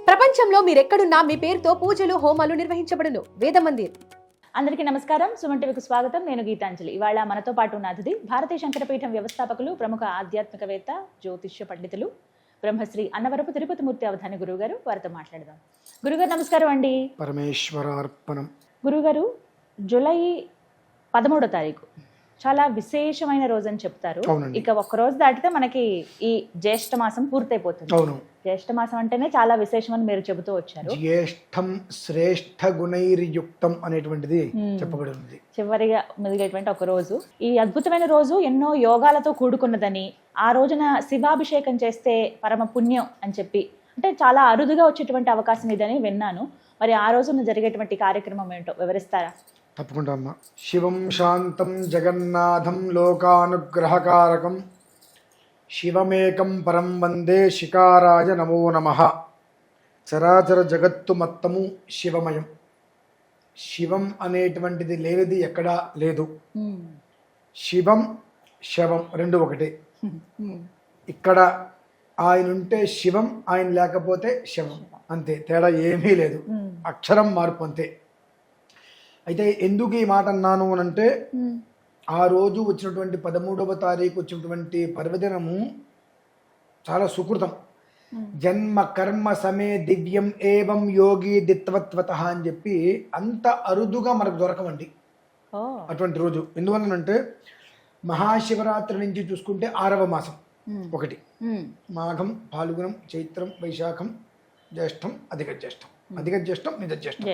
ప్రపంచంలో మీరెక్కడున్నా మీ పేరుతో పూజలు హోమాలు నిర్వహించబడును. వేద మందిర్. అందరికీ నమస్కారం. సుమన్ టీవీకి స్వాగతం. నేను గీతాంజలి. ఇవాళ మనతో పాటు ఉన్న అతిథి భారతీయ శంకరపీఠం వ్యవస్థాపకులు, ప్రముఖ ఆధ్యాత్మికవేత్త, జ్యోతిష్య పండితులు, బ్రహ్మశ్రీ అన్నవరపు తిరుపతిమూర్తి అవధాని గురువుగారు. వారితో మాట్లాడదాం. గురుగారు నమస్కారం అండి. పరమేశ్వరార్పణం. గురుగారు, జూలై 13వ తారీఖు చాలా విశేషమైన రోజు అని చెప్తారు. ఇక ఒక్క రోజు దాటితే మనకి ఈ జ్యేష్ఠ మాసం పూర్తయిపోతుంది. అవును, జ్యేష్ఠ మాసం అంటేనే చాలా విశేషం అని మీరు చెబుతూ వచ్చారు. జ్యేష్ఠం శ్రేష్ఠ గుణైర్యుక్తం అనేటువంటిది చెప్పబడి ఉంది. చివరిగా మెదిగేటువంటి ఒక రోజు, ఈ అద్భుతమైన రోజు ఎన్నో యోగాలతో కూడుకున్నదని, ఆ రోజున శివాభిషేకం చేస్తే పరమ పుణ్యం అని చెప్పి, అంటే చాలా అరుదుగా వచ్చేటువంటి అవకాశం ఇదని విన్నాను. మరి ఆ రోజున జరిగేటువంటి కార్యక్రమం ఏంటో వివరిస్తారా? తప్పకుండా అమ్మా. శివం శాంతం జగన్నాథం లోకానుగ్రహకారకం శివమేకం పరం వందే శికారాయ నమో నమః. చరాచర జగత్తు మొత్తము శివమయం. శివం అనేటువంటిది లేనిది ఎక్కడా లేదు. శివం శవం రెండు ఒకటే. ఇక్కడ ఆయన ఉంటే శివం, ఆయన లేకపోతే శవం, అంతే. తేడా ఏమీ లేదు, అక్షరం మార్పు అంతే. అయితే ఎందుకు ఈ మాట అన్నాను అనంటే, ఆ రోజు వచ్చినటువంటి 13వ తారీఖు వచ్చినటువంటి పర్వదినము చాలా సుకృతం. జన్మ కర్మ సమే దివ్యం ఏవం యోగి దిత్వత్వత అని చెప్పి అంత అరుదుగా మనకు దొరకవండి అటువంటి రోజు. ఎందువలనంటే మహాశివరాత్రి నుంచి చూసుకుంటే 6వ మాసం ఒకటి, మాఘం, పాల్గుణం, చైత్రం, వైశాఖం, జ్యేష్టం, అధిక జ్యేష్టం, అధిక జ్యేష్టం, మిత జ్యేష్టం,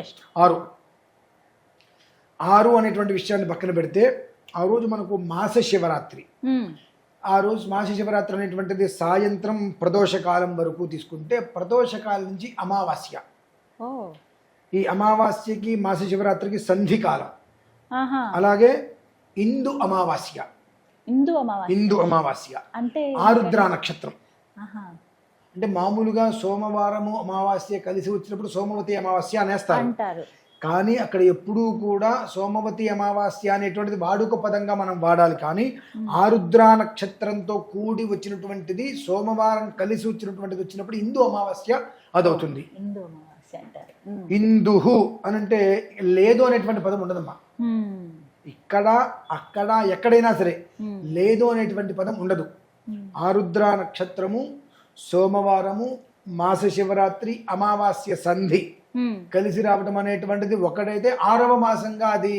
6 అనేటువంటి విషయాన్ని పక్కన పెడితే, ఆ రోజు మనకు మాస శివరాత్రి. ఆ రోజు మాస శివరాత్రి అనేటువంటిది సాయంత్రం ప్రదోషకాలం వరకు తీసుకుంటే, ప్రదోషకాలం నుంచి అమావాస్య. ఈ అమావాస్యకి మాస శివరాత్రికి సంధికాలం. అలాగే ఇందు అమావాస్య. ఇందు అమావాస్య అంటే ఆరుద్ర నక్షత్రం. అంటే మామూలుగా సోమవారము అమావాస్య కలిసి వచ్చినప్పుడు సోమవతి అమావాస్య అనేస్తారు. కానీ అక్కడ ఎప్పుడూ కూడా సోమవతి అమావాస్య అనేటువంటిది వాడుక పదంగా మనం వాడాలి. కానీ ఆరుద్ర నక్షత్రంతో కూడి వచ్చినటువంటిది సోమవారం కలిసి వచ్చినటువంటిది వచ్చినప్పుడు ఇందు అమావాస్య అదవుతుంది. ఇందుహు అనంటే లేదు అనేటువంటి పదం ఉండదమ్మా. ఇక్కడ అక్కడ ఎక్కడైనా సరే లేదు అనేటువంటి పదం ఉండదు. ఆరుద్ర నక్షత్రము, సోమవారము, మాస శివరాత్రి, అమావాస్య సంధి కలిసి రావటం అనేటువంటిది ఒకటైతే 6వ మాసంగా అది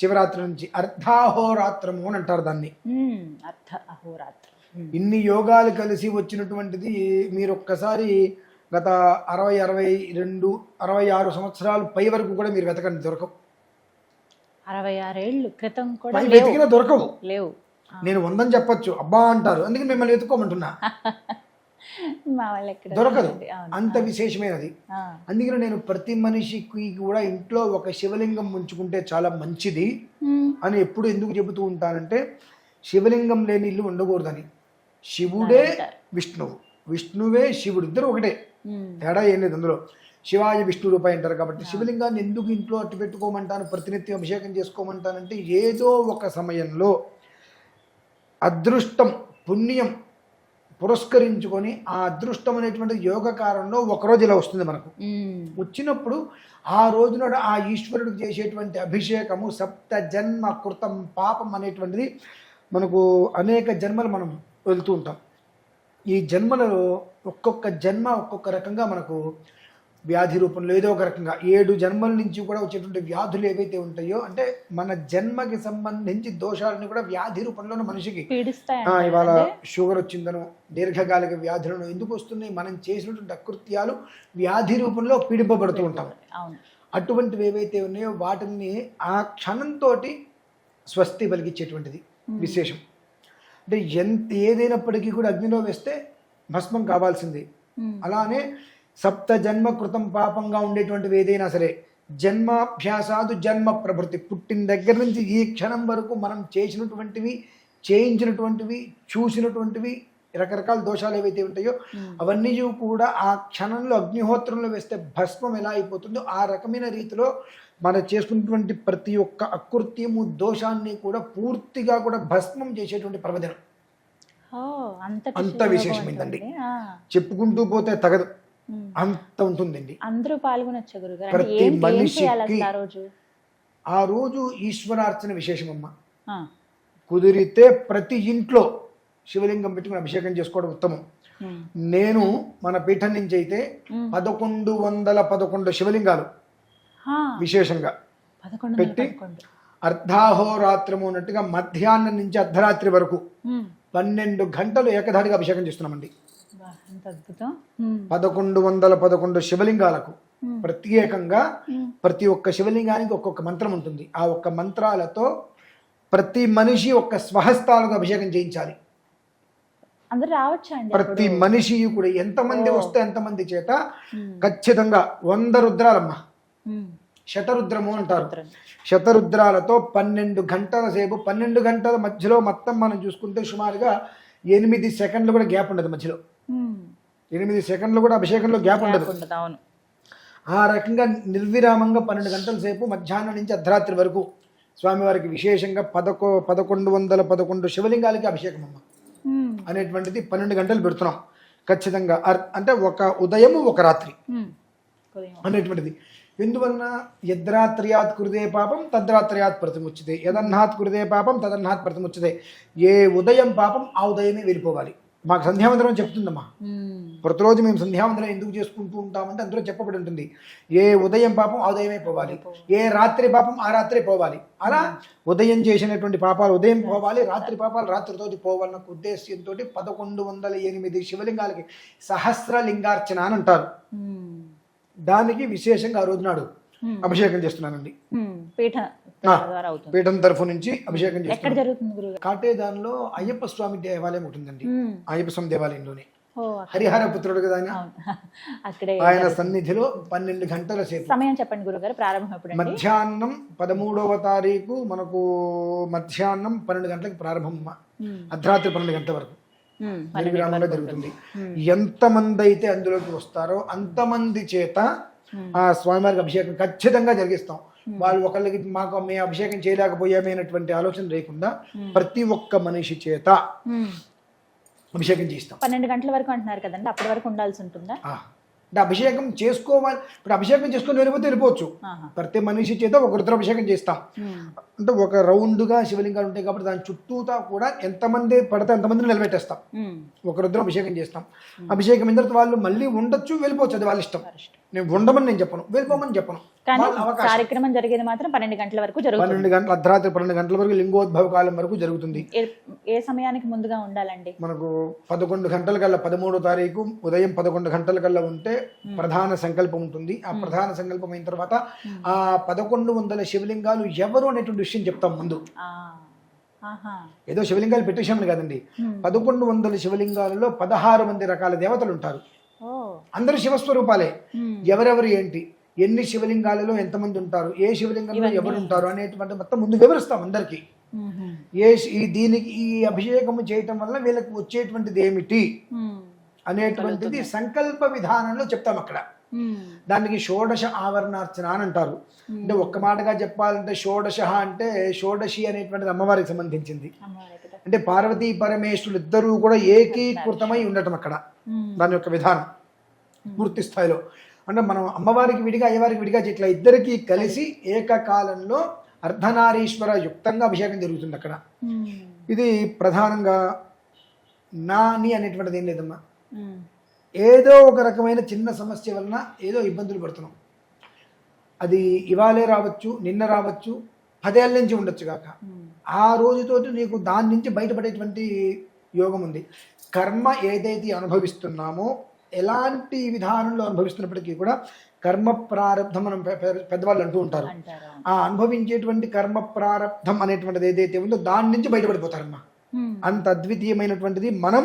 శివరాత్రి నుంచి అర్ధాహోరాత్రము అని అంటారు దాన్ని. ఇన్ని యోగాలు కలిసి వచ్చినటువంటిది మీరు ఒక్కసారి గత 60, 62, 66 సంవత్సరాలు పై వరకు కూడా మీరు వెతకండి, దొరకవు. 66 ఏళ్ళు క్రితం కూడా వెతికినా దొరకవు. లేవు. నేను 100 అని చెప్పొచ్చు, అబ్బా అంటారు, అందుకే మిమ్మల్ని వెతుక్కోమంటున్నా. దొరకదు, అంత విశేషమైనది. అందుకని నేను ప్రతి మనిషికి కూడా ఇంట్లో ఒక శివలింగం ఉంచుకుంటే చాలా మంచిది అని ఎప్పుడు ఎందుకు చెబుతూ ఉంటానంటే, శివలింగం లేని ఇల్లు ఉండకూడదని. శివుడే విష్ణువు, విష్ణువే శివుడు, ఇద్దరు ఒకటే, తేడా ఏం లేదు అందులో. శివాయ విష్ణు రూపాయి అంటారు కాబట్టి శివలింగాన్ని ఎందుకు ఇంట్లో అట్టు పెట్టుకోమంటాను, ప్రతినిత్యం అభిషేకం చేసుకోమంటానంటే, ఏదో ఒక సమయంలో అదృష్టం పుణ్యం పురస్కరించుకొని ఆ అదృష్టం అనేటువంటి యోగకారంలో ఒకరోజు ఇలా వస్తుంది మనకు. వచ్చినప్పుడు ఆ రోజున ఆ ఈశ్వరుడికి చేసేటువంటి అభిషేకము సప్త జన్మ కృతం పాపం అనేటువంటిది మనకు అనేక జన్మలు మనం వెళ్తూ ఉంటాం. ఈ జన్మలలో ఒక్కొక్క జన్మ ఒక్కొక్క రకంగా మనకు వ్యాధి రూపంలో ఏదో ఒక రకంగా 7 జన్మల నుంచి కూడా వచ్చేటువంటి వ్యాధులు ఏవైతే ఉంటాయో, అంటే మన జన్మకి సంబంధించి దోషాలని కూడా వ్యాధి రూపంలో మనిషికి ఇవాళ షుగర్ వచ్చిందనో, దీర్ఘకాలిక వ్యాధులను ఎందుకు వస్తున్నాయి, మనం చేసినటువంటి అకృత్యాలు వ్యాధి రూపంలో పీడింపబడుతూ ఉంటాం. అటువంటివి ఏవైతే ఉన్నాయో వాటిని ఆ క్షణంతో స్వస్తి పలికిచ్చేటువంటిది విశేషం. అంటే ఏదైనప్పటికీ కూడా అగ్నిలో వేస్తే భస్మం కావాల్సింది. అలానే సప్త జన్మ కృతం పాపంగా ఉండేటువంటివి ఏదైనా సరే, జన్మాభ్యాసాదు జన్మ ప్రభృతి, పుట్టిన దగ్గర నుంచి ఈ క్షణం వరకు మనం చేసినటువంటివి, చేయించినటువంటివి, చూసినటువంటివి రకరకాల దోషాలు ఏవైతే ఉంటాయో అవన్నీ కూడా ఆ క్షణంలో అగ్నిహోత్రంలో వేస్తే భస్మం ఎలా అయిపోతుందో ఆ రకమైన రీతిలో మనం చేసుకున్నటువంటి ప్రతి ఒక్క అకృత్యము దోషాన్ని కూడా పూర్తిగా కూడా భస్మం చేసేటువంటి పర్వదినం. అంత విశేషమైందండి, చెప్పుకుంటూ పోతే తగదు. అంత ఉంటుందండి. అందరూ పాల్గొనొచ్చా గురుగారు? ప్రతి అంటే ఏం మనిషికి చేయాలి అసలు ఆ రోజు? ఆ రోజు ఈశ్వరార్చన విశేషమమ్మ. ఆ, కుదిరితే ప్రతి ఇంట్లో శివలింగం పెట్టుకుని అభిషేకం చేసుకోవడం ఉత్తమం. ఉమ్, నేను మన పీఠం నుంచి అయితే 1111 శివలింగాలు హా, విశేషంగా 11 పెట్టి 11. అర్ధాహోరాత్రము ఉన్నట్టుగా మధ్యాహ్నం నుంచి అర్ధరాత్రి వరకు ఉమ్, 12 గంటలు ఏకధాటిగా అభిషేకం చేస్తున్నామండి. వా, ఎంత అద్భుతం. ఉమ్, 1111 శివలింగాలకు ఉమ్, ప్రత్యేకంగా ఉమ్, ప్రతి ఒక్క శివలింగానికి ఒక్కొక్క మంత్రం ఉంటుంది. ఆ ఒక్క మంత్రాలతో ప్రతి మనిషి ఒక్క స్వహస్తాలకు అభిషేకం చేయించాలి. అందరూ రావచ్చా అండి ప్రతి అప్పుడు? మనిషి కూడా ఎంతమంది వస్తే ఎంతమంది చేత ఉమ్, ఖచ్చితంగా 100 రుద్రాలమ్మ, ఉమ్, శతరుద్రము అంటారు. రుద్రం. శతరుద్రాలతో 12 గంటల సేపు, 12 గంటల మధ్యలో మొత్తం మనం చూసుకుంటే సుమారుగా 8 సెకండ్లు కూడా గ్యాప్ ఉండదు మధ్యలో. ఉమ్, 8 సెకండ్లు కూడా అభిషేకంలో గ్యాప్ ఉండదు. ఉండదు, అవును. ఆ రకంగా నిర్విరామంగా 12 గంటల సేపు మధ్యాహ్నం నుంచి అర్ధరాత్రి వరకు స్వామివారికి విశేషంగా 1111 శివలింగాలకి అభిషేకం అమ్మ ఉమ్, అనేటువంటిది 12 గంటలు పెడుతున్నాం ఖచ్చితంగా. అంటే ఒక ఉదయము ఒక రాత్రి ఉమ్, ఉదయం. అనేటువంటిది. ఎందువలన యద్రాత్ర్యాత్ కృతే పాపం తద్రాత్ర్యాత్ ప్రతిముచ్యతే, యదన్నాత్ కృతే పాపం తదన్నాత్ ప్రతిముచ్యతే. ఏ ఉదయం పాపం ఆ ఉదయమే వెళ్ళిపోవాలి. మాకు సంధ్యావందనం చెప్తుందమ్మా. ఉమ్, ప్రతిరోజు మేము సంధ్యావందనం ఎందుకు చేసుకుంటూ ఉంటామంటే అందులో చెప్పబడి ఉంటుంది, ఏ ఉదయం పాపం ఆ ఉదయమే పోవాలి, ఏ రాత్రి పాపం ఆ రాత్రి పోవాలి. అలా ఉదయం చేసినటువంటి పాపాలు ఉదయం పోవాలి, రాత్రి పాపాలు రాత్రితోటి పోవాలన్న ఉద్దేశ్యంతో 1108 శివలింగాలకి సహస్రలింగార్చన అని అంటారు. ఉమ్, దానికి విశేషంగా ఆ రోజు నాడు ఉమ్, అభిషేకం చేస్తున్నానండి. ఉమ్, పీఠ ద్వారా అవుతుంది. పీఠం తరఫు నుంచి అభిషేకం ఎక్కడ చేస్తున్నాను. జరుగుతుంది గురుగారు? కాటేదాన్లో అయ్యప్ప స్వామి దేవాలయం ఉంటుందండి. ఉమ్, అయ్యప్ప స్వామి దేవాలయంలోనే ఓ, హరిహర పుత్రుడు కదా ఆయన. అవును. అక్కడే ఆయన సన్నిధిలో 12 గంటల సేపు సమయం చెప్పండి గురుగారు, ప్రారంభం ఎప్పుడండి? మధ్యాహ్నం 13వ తారీఖు మనకు మధ్యాహ్నం 12 గంటలకు ప్రారంభం, ఉమ్, అర్ధరాత్రి 12 గంటల వరకు ఉమ్, నిర్విరామంగా జరుగుతుంది. ఎంతమంది అయితే అందులోకి వస్తారో అంతమంది చేత ఆ స్వామివారికి అభిషేకం ఖచ్చితంగా జరిగిస్తాం. వాళ్ళు ఒకళ్ళకి మాకు మేము అభిషేకం చేయలేకపోయామనేటువంటి ఆలోచన లేకుండా ప్రతి ఒక్క మనిషి చేత ఉమ్, అభిషేకం చేస్తాం. 12 గంటల వరకు అంటున్నారు కదండి, అప్పటి వరకు ఉండాల్సి ఉంటుందా? అంటే అభిషేకం చేసుకోవాలి. ఇప్పుడు అభిషేకం చేసుకొని వెళ్ళిపోతే వెళ్ళిపోవచ్చు. ఆహా. ప్రతి మనిషి చేత ఒక రుద్రాభిషేకం చేస్తాం. ఉమ్, అంటే ఒక రౌండ్గా శివలింగాలు ఉంటాయి కాబట్టి దాని చుట్టూతా కూడా ఎంతమంది పడితే అంతమందిని నిలబెట్టేస్తాం. ఉమ్, ఒక రుద్రం అభిషేకం చేస్తాం. అభిషేకం అయిన తర్వాత వాళ్ళు మళ్ళీ ఉండొచ్చు, వెళ్ళిపోవచ్చు, అది వాళ్ళ ఇష్టం. నేను ఉండమని నేను చెప్పను, వెళ్ళిపోమని చెప్పను. కానీ వాళ్ళ అవకాశం. కార్యక్రమం జరిగేది మాత్రం 12 గంటల వరకు జరుగుతుంది. 12 గంటల అర్ధరాత్రి 12 గంటల వరకు లింగోద్భవ కాలం వరకు జరుగుతుంది. ఏ సమయానికి ముందుగా ఉండాలండి? మనకు 11 గంటల కల్లా 13వ తారీఖు ఉదయం 11 గంటల కల్లా ఉంటే ప్రధాన సంకల్పం ఉంటుంది. ఆ ప్రధాన సంకల్పం అయిన తర్వాత ఆ 1100 శివలింగాలు ఎవరు అనేటువంటి విషయం చెప్తాం ముందు. ఆ, ఆహా. ఏదో శివలింగాలు పెట్టేశామని కాదండి. 1100 శివలింగాలలో 16 మంది రకాల దేవతలు ఉంటారు. ఓ, అందరూ శివస్వరూపాలే. ఉమ్, ఎవరెవరు ఏంటి, ఎన్ని శివలింగాలలో ఎంతమంది ఉంటారు, ఏ శివలింగంలో ఎవరు ఉంటారు అనేటువంటి మొత్తం ముందు వివరిస్తాం అందరికీ. ఉమ్, దీనికి ఈ అభిషేకము చేయటం వల్ల వీళ్ళకి వచ్చేటువంటిది ఏమిటి ఉమ్, అనేటువంటిది సంకల్ప విధానంలో చెప్తాం అక్కడ. ఉమ్, దానికి షోడశ ఆవరణార్చన అని అంటారు. అంటే ఒక్క మాటగా చెప్పాలంటే షోడశ అంటే షోడశి అనేటువంటిది అమ్మవారికి సంబంధించింది. అమ్మవారే కదా. అంటే పార్వతీ పరమేశ్వరులు ఇద్దరూ కూడా ఏకీకృతమై ఉండటం అక్కడ. ఉమ్, దాని యొక్క విధానం పూర్తి స్థాయిలో అంటే మనం అమ్మవారికి విడిగా అయ్యవారికి విడిగా ఇట్లా ఇద్దరికి కలిసి ఏకకాలంలో అర్ధనారీశ్వర యుక్తంగా అభిషేకం జరుగుతుంది అక్కడ. ఉమ్, ఇది ప్రధానంగా నాని అనేటువంటిది ఏం లేదమ్మా. ఉమ్, ఏదో ఒక రకమైన చిన్న సమస్య వలన ఏదో ఇబ్బందులు పడుతున్నాం. అది ఇవాళే రావచ్చు, నిన్న రావచ్చు, 10 ఏళ్ళ నుంచి ఉండొచ్చు కాక. ఉమ్, ఆ రోజుతోటి నీకు దాని నుంచి బయటపడేటువంటి యోగం ఉంది. కర్మ ఏదైతే అనుభవిస్తున్నామో ఎలాంటి విధానంలో అనుభవిస్తున్నప్పటికీ కూడా కర్మ ప్రారంధం మనం పెద్దవాళ్ళు అంటూ ఉంటారు. అంటారా? ఆ అనుభవించేటువంటి కర్మ ప్రారంధం అనేటువంటిది ఏదైతే ఉందో దాని నుంచి బయటపడిపోతారమ్మా. ఉమ్, అంత అద్వితీయమైనటువంటిది. మనం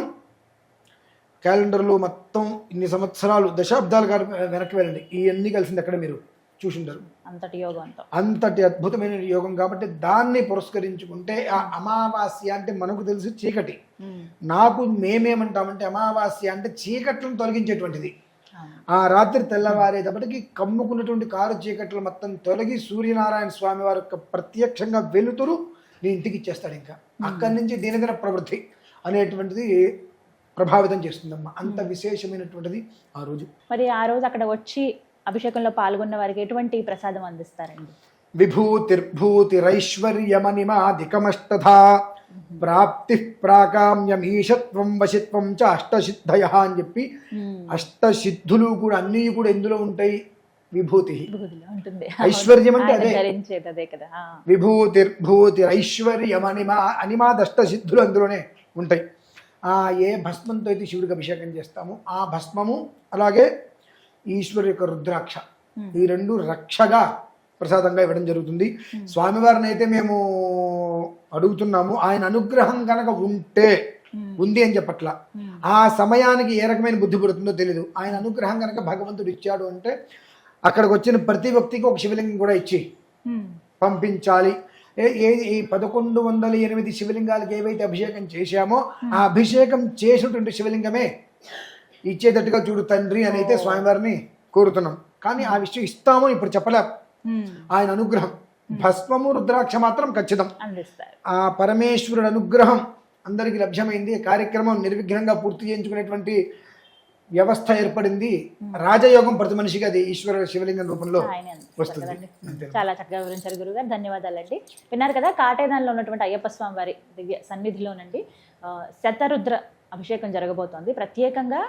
క్యాలెండర్లో మొత్తం ఇన్ని సంవత్సరాలు దశాబ్దాలు వెనక్కి వెళ్ళండి, ఇవన్నీ కలిసింది అక్కడ మీరు చూసింటారు. అంతటి యోగం అంతా అంతటి అద్భుతమైన యోగం కాబట్టి దాన్ని పురస్కరించుకుంటే ఆ అమావాస్య అంటే మనకు తెలిసి చీకటి. ఉమ్, నాకు మేమేమంటామంటే అమావాస్య అంటే చీకట్లను తొలగించేటువంటిది. అవును. ఆ రాత్రి తెల్లవారేటప్పటికి కమ్ముకున్నటువంటి కారు చీకట్లు మొత్తం తొలగి సూర్యనారాయణ స్వామి వారి యొక్క ప్రత్యక్షంగా వెలుతురు నీ ఇంటికి ఇచ్చేస్తాడు. ఇంకా అక్కడి నుంచి దినదిన ప్రవృత్తి అనేటువంటిది ప్రభావితం చేస్తుందమ్మా. అంత విశేషమైనటువంటిది ఆ రోజు. మరి ఆ రోజు అక్కడ వచ్చి అభిషేకంలో పాల్గొన్న వారికి ఎటువంటి ప్రసాదం అందిస్తారండి? విభూతిర్భూతిరైశ్వర్యమనిమాదికమష్టధా ప్రాప్తి ప్రాకామ్యమీశత్వం వశిత్వం చ అష్టసిద్ధయ అని చెప్పి అష్టసిద్ధులు కూడా అన్నీ కూడా ఎందులో ఉంటాయి? విభూతి. ఐశ్వర్యం అంటే అదే కదా. విభూతిర్భూతిరైశ్వర్యమనిమాదష్టసిద్ధులు అందులోనే ఉంటాయి. ఏ భస్మంతో అయితే శివుడికి అభిషేకం చేస్తామో ఆ భస్మము, అలాగే ఈశ్వరు యొక్క రుద్రాక్ష, ఈ రెండు రక్షగా ప్రసాదంగా ఇవ్వడం జరుగుతుంది. స్వామివారిని అయితే మేము అడుగుతున్నాము, ఆయన అనుగ్రహం కనుక ఉంది అని చెప్పట్ల. ఆ సమయానికి ఏ రకమైన బుద్ధి పడుతుందో తెలీదు. ఆయన అనుగ్రహం కనుక భగవంతుడు ఇచ్చాడు అంటే అక్కడికి వచ్చిన ప్రతి వ్యక్తికి ఒక శివలింగం కూడా ఇచ్చి పంపించాలి. ఈ 1108 శివలింగాలకి ఏవైతే అభిషేకం చేశామో ఆ అభిషేకం చేసినటువంటి శివలింగమే ఇచ్చేటట్టుగా చూడు తండ్రి అని అయితే స్వామివారిని కోరుతున్నాం. కానీ ఆ విషయం ఇస్తామో ఇప్పుడు చెప్పలేం. ఆయన అనుగ్రహం, భస్మము రుద్రాక్ష మాత్రం ఖచ్చితం. ఆ పరమేశ్వరుడు అనుగ్రహం అందరికీ లభ్యమైంది. కార్యక్రమం నిర్విఘ్నంగా పూర్తి చేయించుకునేటువంటి వ్యవస్థ ఏర్పడింది. రాజయోగం ప్రతి మనిషికి అది ఈశ్వర శివలింగం రూపంలో వస్తుంది. చాలా చక్కగా వివరించారు గురుగారు, ధన్యవాదాలండి. విన్నారు కదా, కాటేదాన్లో ఉన్నటువంటి అయ్యప్ప స్వామి వారి దివ్య సన్నిధిలోనండి శతరుద్ర అభిషేకం జరగబోతోంది. ప్రత్యేకంగా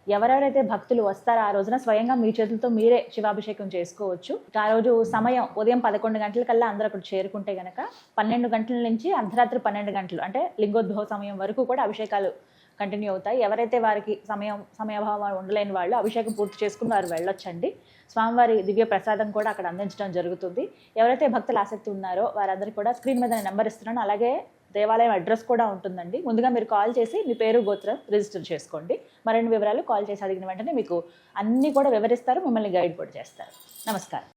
ఎవరెవరైతే భక్తులు వస్తారో ఆ రోజున స్వయంగా మీ చేతులతో మీరే శివాభిషేకం చేసుకోవచ్చు. ఆ రోజు సమయం ఉదయం 11 గంటల కల్లా అందరూ అక్కడ చేరుకుంటే గనక 12 గంటల నుంచి అర్ధరాత్రి 12 గంటలు అంటే లింగోద్భవ సమయం వరకు కూడా అభిషేకాలు కంటిన్యూ అవుతాయి. ఎవరైతే వారికి సమయాభావం ఉండలేని వాళ్ళు అభిషేకం పూర్తి చేసుకుని వారు వెళ్ళొచ్చండి. స్వామివారి దివ్య ప్రసాదం కూడా అక్కడ అందించడం జరుగుతుంది. ఎవరైతే భక్తులు ఆసక్తి ఉన్నారో వారందరికీ కూడా స్క్రీన్ మీద నెంబర్ ఇస్తున్నాను, అలాగే దేవాలయం అడ్రస్ కూడా ఉంటుందండి. ముందుగా మీరు కాల్ చేసి మీ పేరు గోత్రం రిజిస్టర్ చేసుకోండి. మరిన్ని వివరాలు కాల్ చేసి అడిగిన వెంటనే మీకు అన్నీ కూడా వివరిస్తారు, మిమ్మల్ని గైడ్ కూడా చేస్తారు. నమస్కారం.